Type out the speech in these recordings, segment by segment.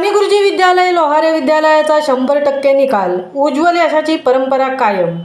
साने गुरुजी विद्यालय लोहारे विद्यालयाचा 100% निकाल, उज्ज्वल यशाची परंपरा कायम।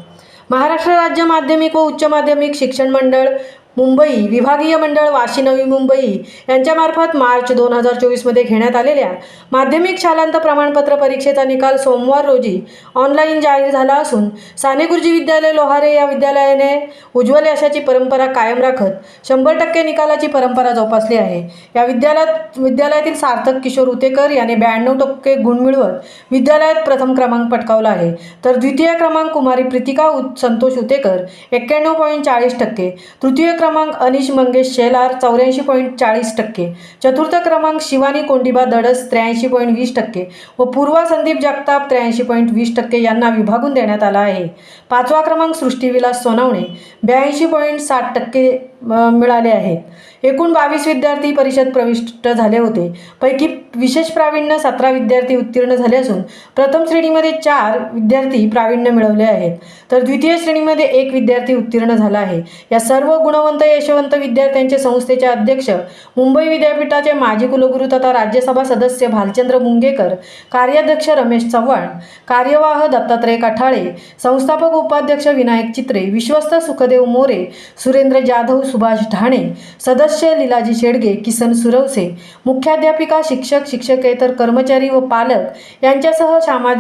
महाराष्ट्र राज्य माध्यमिक व उच्च माध्यमिक शिक्षण मंडळ मुंबई विभागीय मंडळ वाशी नवी मुंबई यांच्यामार्फत मार्च 2024 मध्ये घेण्यात आलेल्या माध्यमिक शालांत प्रमाणपत्र परीक्षेचा निकाल सोमवार रोजी ऑनलाईन जाहीर झाला असून साने गुरुजी विद्यालय लोहारे या विद्यालयाने उज्ज्वल यशाची परंपरा कायम राखत 100% निकालाची परंपरा जोपासली आहे। या विद्यालयातील सार्थक किशोर उतेकर याने 92% गुण मिळवत विद्यालयात प्रथम क्रमांक पटकावला आहे, तर द्वितीय क्रमांक कुमारी प्रीतिका संतोष उतेकर 91.40%, तृतीय क्रमांक अनिश मंगेश शेलार 84.40%, चतुर्थ क्रमांक शिवानी कोंडिबा दडस 83.20% व पूर्वा संदीप जगताप 83.20% यांना विभागून देण्यात आला आहे। पाचवा क्रमांक सृष्टीविलास सोनावणे 82.60% मिळाले आहेत। एकूण 22 विद्यार्थी परीक्षेत प्रविष्ट झाले होते, पैकी विशेष प्रावीण्य 17 विद्यार्थी उत्तीर्ण झाले असून प्रथम श्रेणीमध्ये 4 विद्यार्थी प्रावीण्य मिळवले आहेत, तर द्वितीय श्रेणीमध्ये 1 विद्यार्थी उत्तीर्ण झाला आहे। या सर्व गुणवंत यशवंत विद्यार्थ्यांचे संस्थेचे अध्यक्ष मुंबई विद्यापीठाचे माजी कुलगुरू तथा राज्यसभा सदस्य भालचंद्र मुंगेकर, कार्याध्यक्ष रमेश चव्हाण, कार्यवाह दत्तात्रय कठाळे, संस्थापक उपाध्यक्ष विनायक चित्रे, विश्वस्त सुखदेव मोरे, सुरेंद्र जाधव, सुभाष ढाणे, सदस्य लीलाजी शेडगे, किसन सुरवसे, मुख्याध्यापिका, शिक्षक, शिक्षकेतर कर्मचारी व पालक यांच्यासह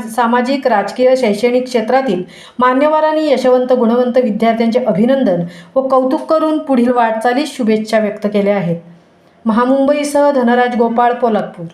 सामाजिक, राजकीय, शैक्षणिक क्षेत्रातील मान्यवरांनी यशवंत गुणवंत विद्यार्थ्यांचे अभिनंदन व कौतुक करून पुढील वाटचालीस शुभेच्छा व्यक्त केल्या आहेत। महामुंबईसह धनराज गोपाळ, पोलादपूर।